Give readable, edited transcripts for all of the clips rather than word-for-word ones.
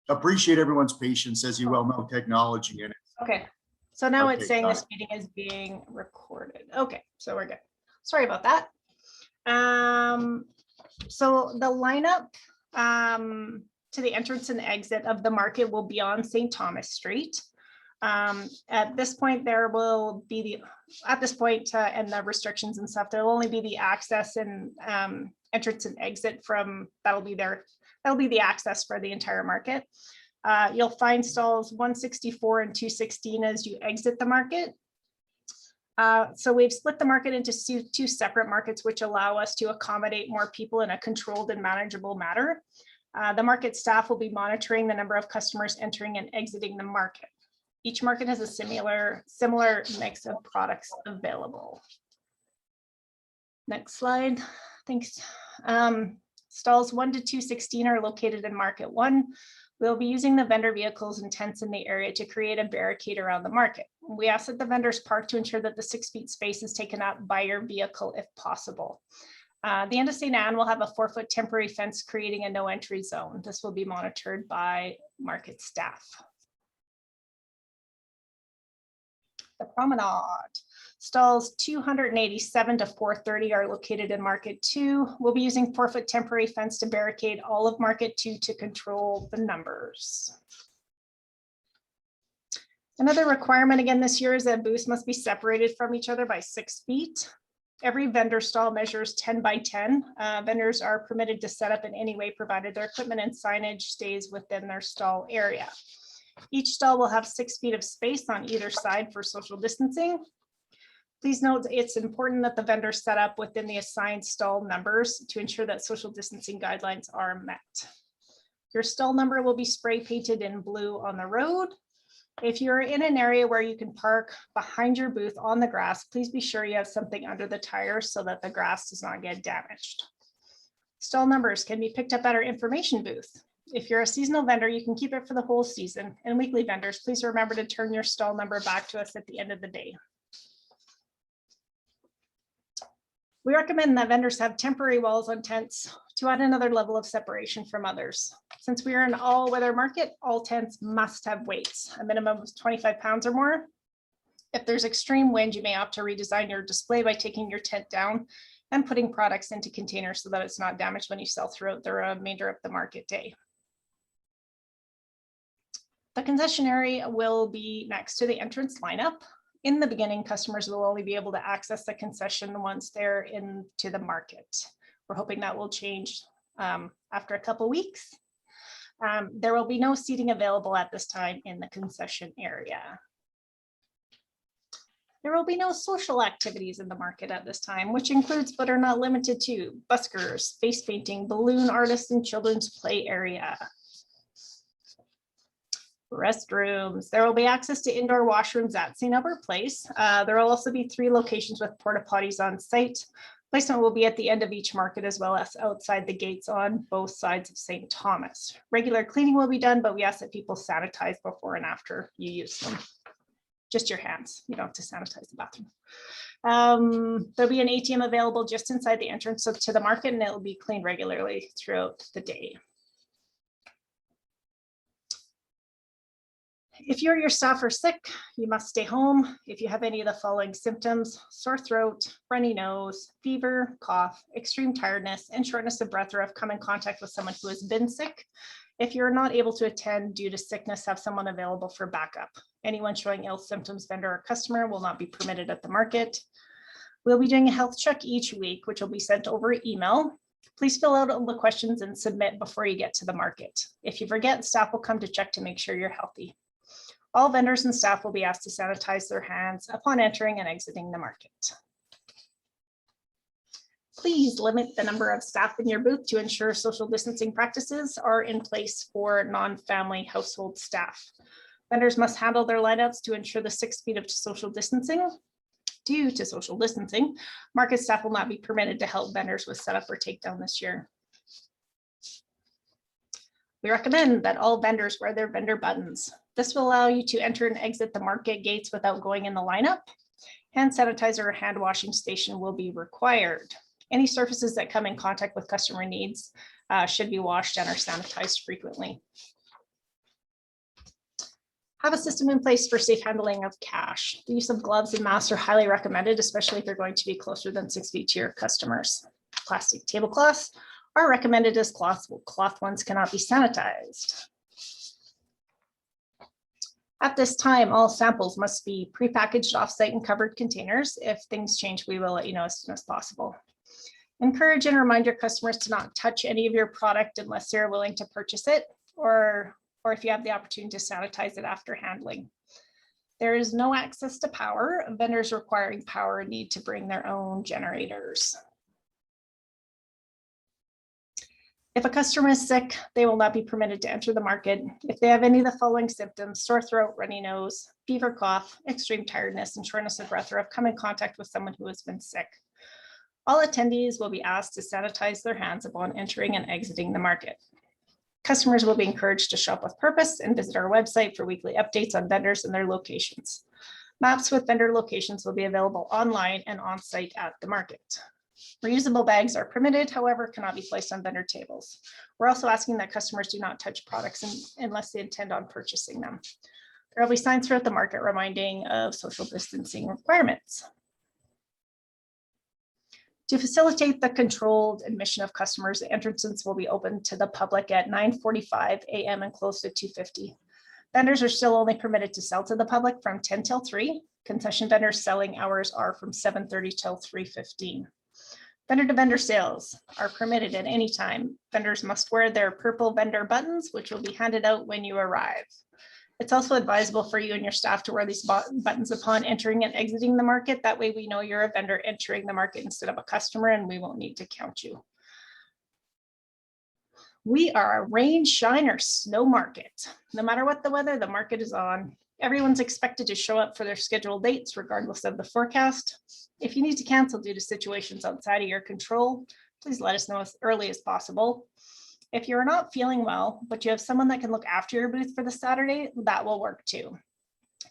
appreciate everyone's patience. As you well know, technology and Okay, so now Okay, it's saying got this meeting is being recorded. Okay, so we're good. Sorry about that. So the lineup to the entrance and exit of the market will be on St. Thomas Street. At this point, there will be and the restrictions and stuff, there will only be the access and entrance and exit from, that'll be the access for the entire market. You'll find stalls 164 and 216 as you exit the market. So we've split the market into two separate markets, which allow us to accommodate more people in a controlled and manageable manner. The market staff will be monitoring the number of customers entering and exiting the market. Each market has a similar mix of products available. Next slide, thanks. Stalls 1 to 216 are located in Market 1. We'll be using the vendor vehicles and tents in the area to create a barricade around the market. We ask that the vendors park to ensure that the 6 feet space is taken up by your vehicle if possible. The end of St. Anne will have a 4-foot temporary fence creating a no entry zone. This will be monitored by market staff. The promenade. Stalls 287 to 430 are located in Market 2. We'll be using 4-foot temporary fence to barricade all of Market 2 to control the numbers. Another requirement again this year is that booths must be separated from each other by 6 feet. Every vendor stall measures 10 by 10. Vendors are permitted to set up in any way provided their equipment and signage stays within their stall area. Each stall will have 6 feet of space on either side for social distancing. Please note it's important that the vendor set up within the assigned stall numbers to ensure that social distancing guidelines are met. Your stall number will be spray painted in blue on the road. If you're in an area where you can park behind your booth on the grass, please be sure you have something under the tires so that the grass does not get damaged. Stall numbers can be picked up at our information booth. If you're a seasonal vendor, you can keep it for the whole season. And weekly vendors, please remember to turn your stall number back to us at the end of the day. We recommend that vendors have temporary walls on tents to add another level of separation from others. Since we are an all-weather market, all tents must have weights, a minimum of 25 pounds or more. If there's extreme wind, you may opt to redesign your display by taking your tent down and putting products into containers so that it's not damaged when you sell throughout the remainder of the market day. The concession area will be next to the entrance lineup. In the beginning, customers will only be able to access the concession once they're into the market. We're hoping that will change after a couple weeks. There will be no seating available at this time in the concession area. There will be no social activities in the market at this time, which includes but are not limited to buskers, face painting, balloon artists, and children's play area. Restrooms. There will be access to indoor washrooms at St. Albert Place. There will also be 3 locations with porta potties on site. Placement will be at the end of each market as well as outside the gates on both sides of St. Thomas. Regular cleaning will be done, but we ask that people sanitize before and after you use them. Just your hands. You don't have to sanitize the bathroom. There'll be an ATM available just inside the entrance to the market, and it will be cleaned regularly throughout the day. If you or your staff are sick, you must stay home. If you have any of the following symptoms: sore throat, runny nose, fever, cough, extreme tiredness, and shortness of breath, or have come in contact with someone who has been sick. If you're not able to attend due to sickness, have someone available for backup. Anyone showing ill symptoms, vendor or customer, will not be permitted at the market. We'll be doing a health check each week, which will be sent over email. Please fill out all the questions and submit before you get to the market. If you forget, staff will come to check to make sure you're healthy. All vendors and staff will be asked to sanitize their hands upon entering and exiting the market. Please limit the number of staff in your booth to ensure social distancing practices are in place for non-family household staff. Vendors must handle their lineups to ensure the 6 feet of social distancing. Due to social distancing, market staff will not be permitted to help vendors with setup or takedown this year. We recommend that all vendors wear their vendor buttons. This will allow you to enter and exit the market gates without going in the lineup. Hand sanitizer or hand washing station will be required. Any surfaces that come in contact with customer needs should be washed and are sanitized frequently. Have a system in place for safe handling of cash. The use of gloves and masks are highly recommended, especially if you're going to be closer than 6 feet to your customers. Plastic tablecloths are recommended as cloth ones cannot be sanitized. At this time, all samples must be prepackaged offsite in covered containers. If things change, we will let you know as soon as possible. Encourage and remind your customers to not touch any of your product unless they're willing to purchase it, or if you have the opportunity to sanitize it after handling. There is no access to power. Vendors requiring power need to bring their own generators. If a customer is sick, they will not be permitted to enter the market. If they have any of the following symptoms: sore throat, runny nose, fever, cough, extreme tiredness, and shortness of breath, or have come in contact with someone who has been sick, all attendees will be asked to sanitize their hands upon entering and exiting the market. Customers will be encouraged to shop with purpose and visit our website for weekly updates on vendors and their locations. Maps with vendor locations will be available online and on site at the market. Reusable bags are permitted, however, cannot be placed on vendor tables. We're also asking that customers do not touch products unless they intend on purchasing them. There will be signs throughout the market reminding of social distancing requirements. To facilitate the controlled admission of customers, the entrances will be open to the public at 9:45 a.m. and closed at 2:50. Vendors are still only permitted to sell to the public from 10 till 3. Concession vendors selling hours are from 7:30 till 3:15. Vendor-to-vendor sales are permitted at any time. Vendors must wear their purple vendor buttons, which will be handed out when you arrive. It's also advisable for you and your staff to wear these buttons upon entering and exiting the market. That way we know you're a vendor entering the market instead of a customer, and we won't need to count you. We are a rain, shine, or snow market. No matter what the weather, the market is on. Everyone's expected to show up for their scheduled dates regardless of the forecast. If you need to cancel due to situations outside of your control, please let us know as early as possible. If you're not feeling well, but you have someone that can look after your booth for the Saturday, that will work too.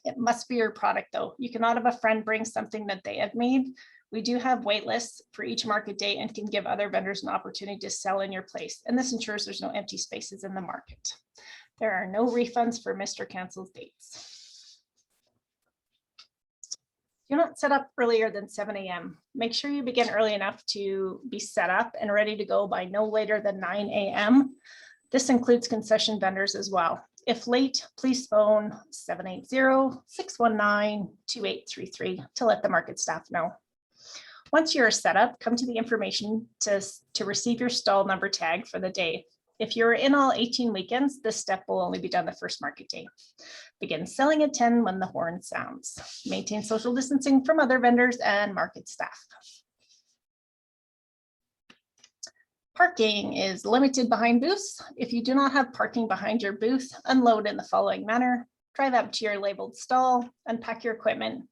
It must be your product though. You cannot have a friend bring something that they have made. We do have wait lists for each market day and can give other vendors an opportunity to sell in your place. And this ensures there's no empty spaces in the market. There are no refunds for missed or canceled dates. Do not set up earlier than 7 a.m. Make sure you begin early enough to be set up and ready to go by no later than 9 a.m. This includes concession vendors as well. If late, please phone 780-619-2833 to let the market staff know. Once you're set up, come to the information to receive your stall number tag for the day. If you're in all 18 weekends, this step will only be done the first market day. Begin selling at 10 when the horn sounds. Maintain social distancing from other vendors and market staff. Parking is limited behind booths. If you do not have parking behind your booth, unload in the following manner. Drive up to your labeled stall, unpack your equipment,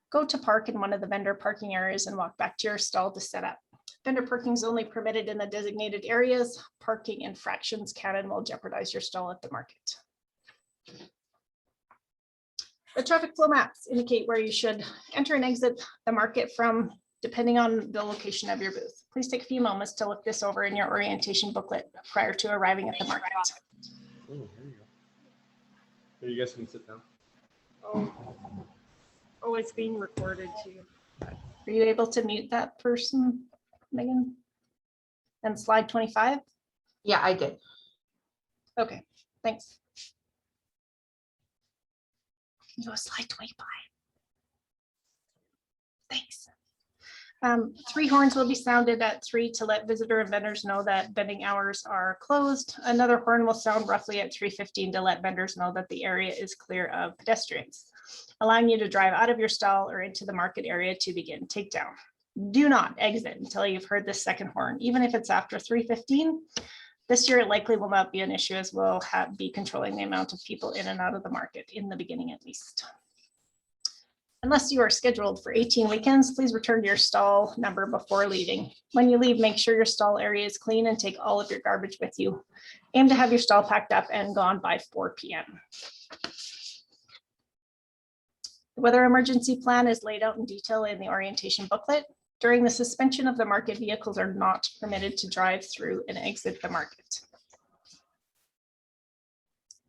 go to park in one of the vendor parking areas and walk back to your stall to set up. Vendor parking is only permitted in the designated areas. Parking infractions can and will jeopardize your stall at the market. The traffic flow maps indicate where you should enter and exit the market from, depending on the location of your booth. Please take a few moments to look this over in your orientation booklet prior to arriving at the market. Oh, here you go. Here, you guys can sit down. Oh, it's being recorded too. Are you able to mute that person, Megan? And slide 25? Yeah, I did. Okay, thanks. Go slide 25. Thanks. 3 horns will be sounded at 3 to let visitor and vendors know that vending hours are closed. Another horn will sound roughly at 3:15 to let vendors know that the area is clear of pedestrians, allowing you to drive out of your stall or into the market area to begin takedown. Do not exit until you've heard the second horn, even if it's after 3:15. This year, it likely will not be an issue as we'll be controlling the amount of people in and out of the market in the beginning at least. Unless you are scheduled for 18 weekends, please return to your stall number before leaving. When you leave, make sure your stall area is clean and take all of your garbage with you. Aim to have your stall packed up and gone by 4 p.m. The weather emergency plan is laid out in detail in the orientation booklet. During the suspension of the market, vehicles are not permitted to drive through and exit the market.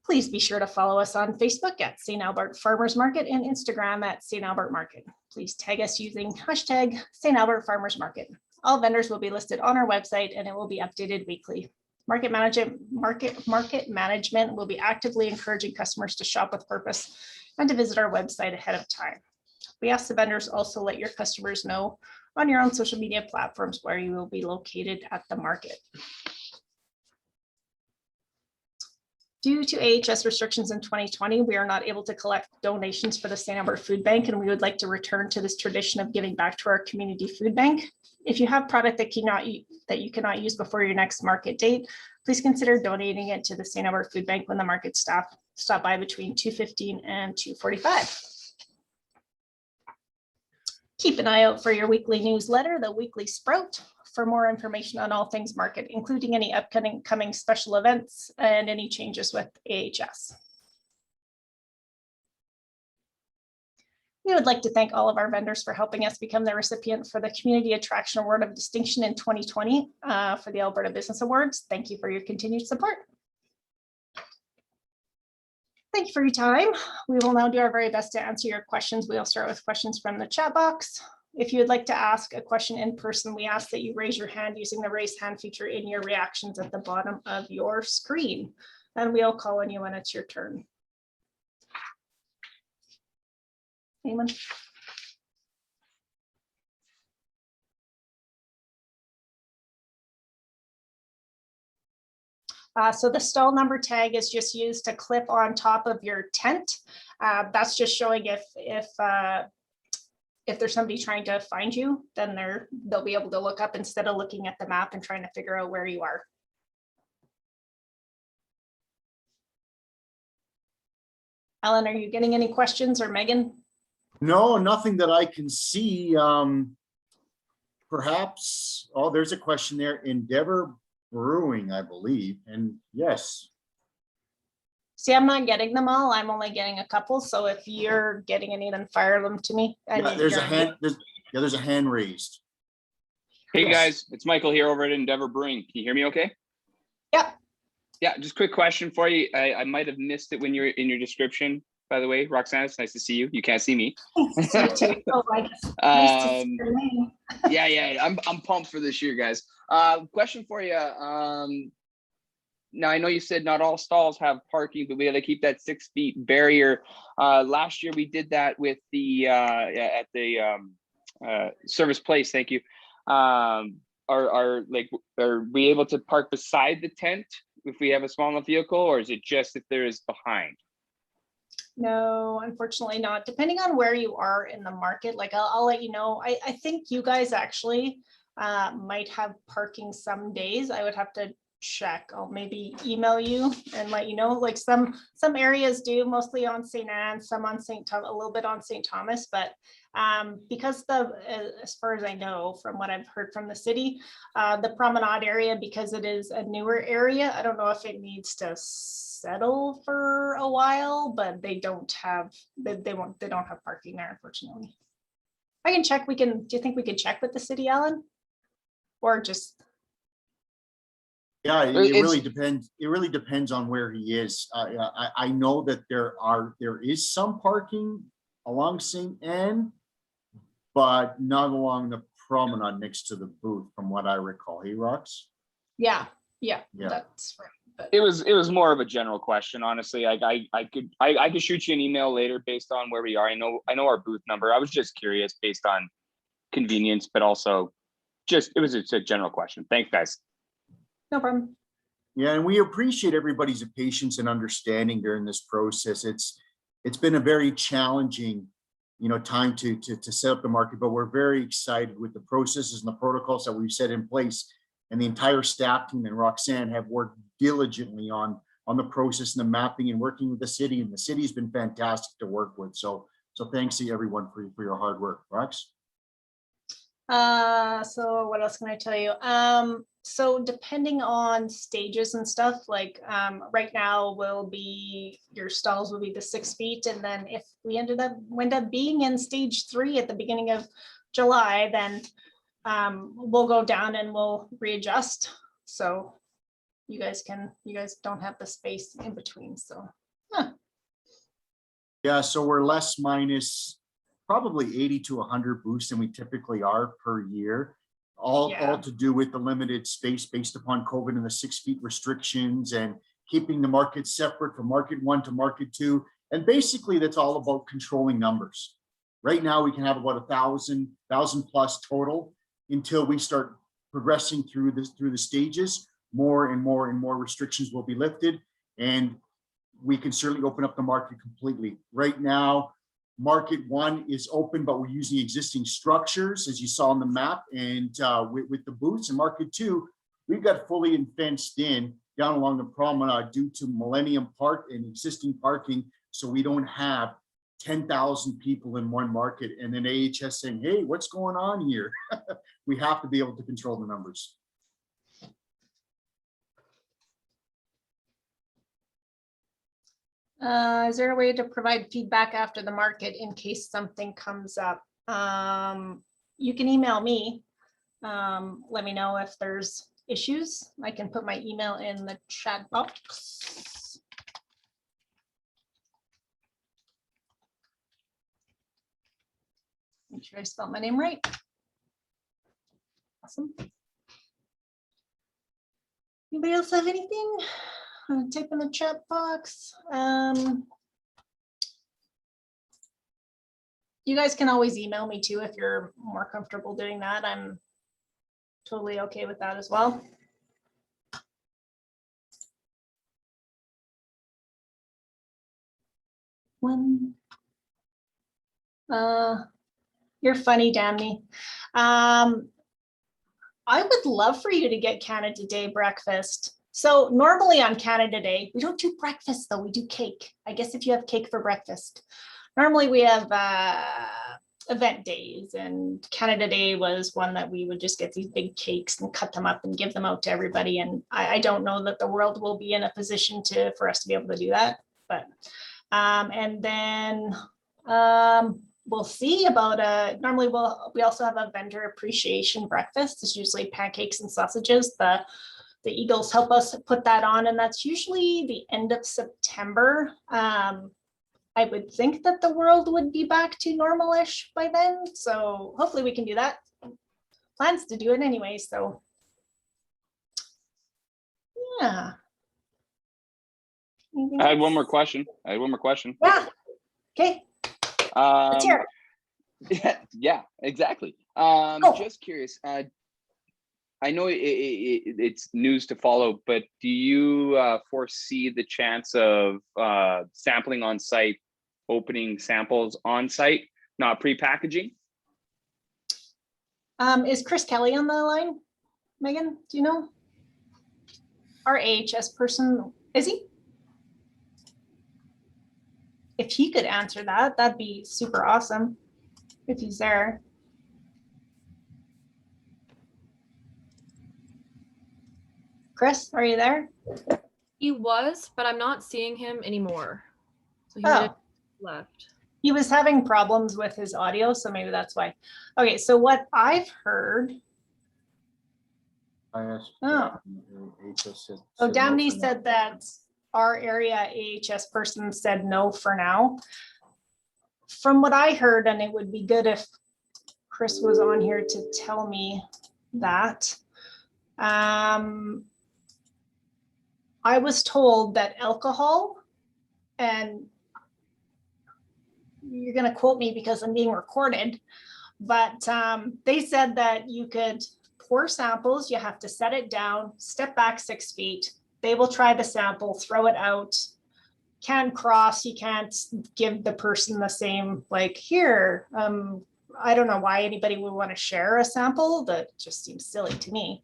Please be sure to follow us on Facebook at St. Albert Farmers Market and Instagram at St. Albert Market. Please tag us using hashtag St. Albert Farmers Market. All vendors will be listed on our website and it will be updated weekly. Market management will be actively encouraging customers to shop with purpose and to visit our website ahead of time. We ask the vendors also let your customers know on your own social media platforms where you will be located at the market. Due to AHS restrictions in 2020, we are not able to collect donations for the St. Albert Food Bank, and we would like to return to this tradition of giving back to our community food bank. If you have product that you cannot use before your next market date, please consider donating it to the St. Albert Food Bank when the market staff stop by between 2:15 and 2:45. Keep an eye out for your weekly newsletter, the Weekly Sprout, for more information on all things market, including any upcoming special events and any changes with AHS. We would like to thank all of our vendors for helping us become the recipient for the Community Attraction Award of Distinction in 2020 for the Alberta Business Awards. Thank you for your continued support. Thank you for your time. We will now do our very best to answer your questions. We'll start with questions from the chat box. If you would like to ask a question in person, we ask that you raise your hand using the raise hand feature in your reactions at the bottom of your screen, and we'll call on you when it's your turn. Anyone? So the stall number tag is just used to clip on top of your tent. That's just showing if there's somebody trying to find you, then they'll be able to look up instead of looking at the map and trying to figure out where you are. Alan, are you getting any questions, or Megan? No, nothing that I can see. Perhaps, oh, there's a question there. Endeavor Brewing, I believe, and yes. See, I'm not getting them all. I'm only getting a couple. So if you're getting any, then fire them to me. Yeah, there's a hand. There's a hand raised. Hey Yes. guys, it's Michael here over at Endeavor Brewing. Can you hear me okay? Yep. Yeah, just quick question for you. I might have missed it when you're in your description, by the way. Roxanne, it's nice to see you. You can't see me. Nice to see you too. Oh, nice to see your name. Yeah, I'm pumped for this year, guys. Question for you. Now I know you said not all stalls have parking, but we got to keep that 6 feet barrier. Last year we did that with the at the Service Place. Thank you. Are we able to park beside the tent if we have a small enough vehicle, or is it just if there is behind? No, unfortunately not. Depending on where you are in the market, like I'll let you know. I think you guys actually might have parking some days. I would have to check. I'll maybe email you and let you know. Like some areas do, mostly on St. Anne, some on St. Thomas, a little bit on St. Thomas, but because as far as I know, from what I've heard from the city, the promenade area, because it is a newer area, I don't know if it needs to settle for a while, but they don't have parking there, unfortunately. I can check. Do you think we can check with the city, Alan? Or just Yeah, it really depends. It really depends on where he is. I know that there is some parking along St. Anne, but not along the promenade next to the booth, from what I recall. Hey, Rox? yeah, Yeah. that's right. But It was more of a general question, honestly. I could shoot you an email later based on where we are. I know our booth number. I was just curious based on convenience, but also just it's a general question. Thanks, guys. no problem. Yeah, and we appreciate everybody's patience and understanding during this process. It's been a very challenging, time to set up the market, but we're very excited with the processes and the protocols that we've set in place. And the entire staff team and Roxanne have worked diligently on the process and the mapping and working with the city. And the city's been fantastic to work with. So thanks to everyone for your hard work. Rox? So what else can I tell you? So depending on stages and stuff, like right now your stalls will be the 6 feet. And then if we end up being in stage 3 at the beginning of July, then we'll go down and we'll readjust. So you guys don't have the space in between, so. Yeah, so we're less minus probably 80 to 100 booths than we typically are per year. All Yeah. to do with the limited space based upon COVID and the 6 feet restrictions and keeping the market separate from market 1 to market 2. And basically that's all about controlling numbers. Right now we can have about 1,000 plus total until we start progressing through the stages. More and more and more restrictions will be lifted, and we can certainly open up the market completely. Right now, market 1 is open, but we're using existing structures, as you saw on the map, and with the booths. And market 2, we've got fully fenced in down along the promenade due to Millennium Park and existing parking, so we don't have 10,000 people in one market and then AHS saying, hey, what's going on here? We have to be able to control the numbers. Is there a way to provide feedback after the market in case something comes up? You can email me. Let me know if there's issues. I can put my email in the chat box. Make sure I spelled my name right. Awesome. Anybody else have anything? Type in the chat box. You guys can always email me too if you're more comfortable doing that. I'm totally okay with that as well. One. You're funny, Damny. I would love for you to get Canada Day breakfast. So normally on Canada Day, we don't do breakfast though, we do cake. I guess if you have cake for breakfast. Normally we have event days, and Canada Day was one that we would just get these big cakes and cut them up and give them out to everybody. And I don't know that the world will be in a position for us to be able to do that. But and then we'll see about normally we also have a vendor appreciation breakfast. It's usually pancakes and sausages. The Eagles help us put that on, and that's usually the end of September. I would think that the world would be back to normal-ish by then, so hopefully we can do that. Plans to do it anyway, so yeah. Anything I had one else? more question. Yeah. Okay. Let's hear it. Yeah, exactly. Go. Just curious. I know it's news to follow, but do you foresee the chance of sampling on site, opening samples on site, not pre-packaging? Is Chris Kelly on the line? Megan, do you know? Our AHS person, is he? If he could answer that, that'd be super awesome if he's there. Chris, are you there? He was, but I'm not seeing him anymore. So he Oh. might have left. He was having problems with his audio, so maybe that's why. Okay, so what I've heard, I asked. Oh. AHS said so no Damny for now. said that our area AHS person said no for now. From what I heard, and it would be good if Chris was on here to tell me that. I was told that alcohol, and you're going to quote me because I'm being recorded, but they said that you could pour samples, you have to set it down, step back 6 feet, they will try the sample, throw it out, can cross, you can't give the person the same, like, here, I don't know why anybody would want to share a sample, that just seems silly to me.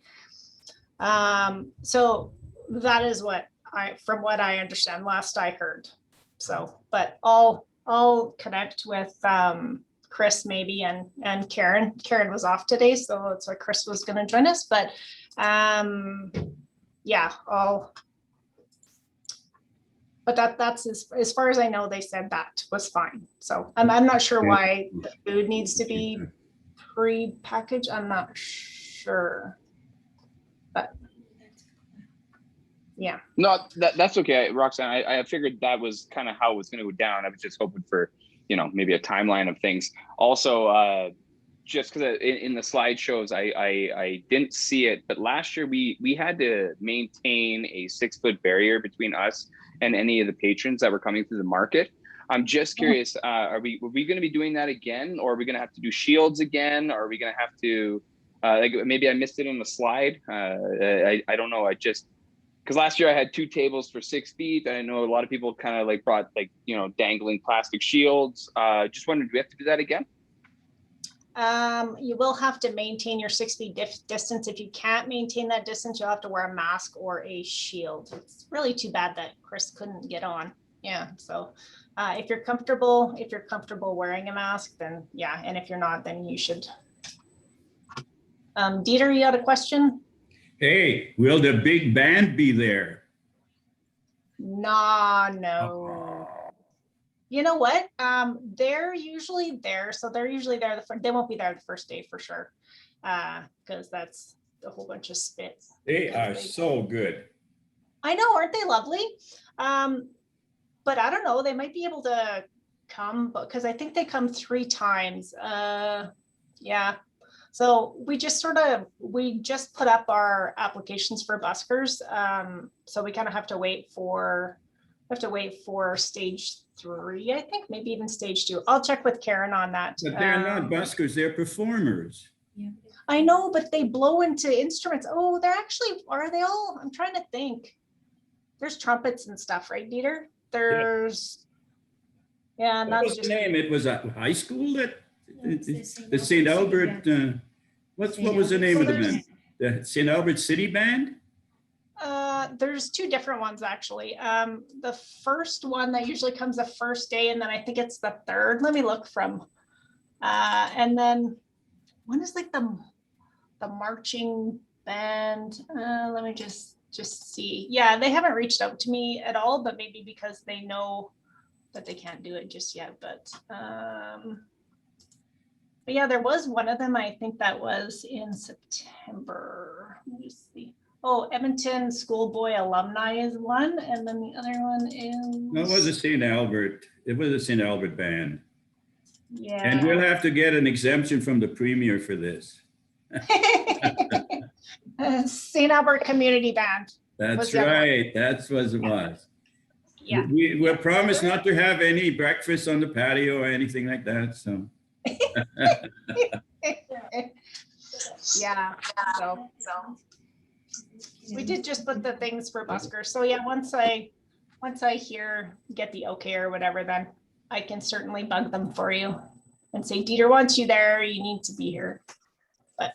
So that is what from what I understand, last I heard. So, but I'll connect with Chris maybe and Karen. Karen was off today, so it's why Chris was going to join us. But yeah, but that's as far as I know, they said that was fine. So I'm not sure why the food needs to be pre-packaged. I'm not sure, but Yeah. No, that's okay, Roxanne. I figured that was kind of how it was going to go down. I was just hoping for, maybe a timeline of things. Also, just because in the slideshows, I didn't see it, but last year we had to maintain a 6-foot barrier between us and any of the patrons that were coming through the market. I'm just curious, are we going to be doing that again, or are we going to have to do shields again? Or are we going to have to, maybe I missed it in the slide. I don't know. Because last year I had 2 tables for 6 feet. I know a lot of people kind of brought dangling plastic shields. Just wondering, do we have to do that again? You will have to maintain your 6 feet distance. If you can't maintain that distance, you'll have to wear a mask or a shield. It's really too bad that Chris couldn't get on. Yeah, so if you're comfortable wearing a mask, then yeah, and if you're not, then you should. Dieter, you had a question? Hey, will the big band be there? No. You know what? They're usually there. So they're usually there. They won't be there the first day for sure. Because that's a whole bunch of spits. They are so good. I know, aren't they lovely? But I don't know, they might be able to come, because I think they come 3 times. Yeah. So we just put up our applications for buskers. So we kind of have to wait for stage 3, I think, maybe even stage 2. I'll check with Karen on that. But they're not buskers, they're performers. I know, but they blow into instruments. Oh, are they all? I'm trying to think. There's trumpets and stuff, right, Dieter? There's, yeah, What not was just. the name? It was a high school that, It's the the St. Albert, what was the name of the Albert. band? The St. Albert City Band? There's 2 different ones actually. The first one that usually comes the first day, and then I think it's the 3rd. Let me look from. And then when is the marching band? Let me just see. Yeah, they haven't reached out to me at all, but maybe because they know that they can't do it just yet. But yeah, there was one of them. I think that was in September. Let me see. Oh, Edmonton Schoolboy Alumni is one, and then the other one is. No, it was a St. Albert. It was a St. Albert band. Yeah. And we'll have to get an exemption from the premier for this. St. Albert Community Band. That's Was that right. That's what it was. Yeah. We're promised not to have any breakfast on the patio or anything like that, so. Yeah. So we did just put the things for buskers. So yeah, once I get the okay or whatever, then I can certainly bug them for you and say, Dieter wants you there. You need to be here. But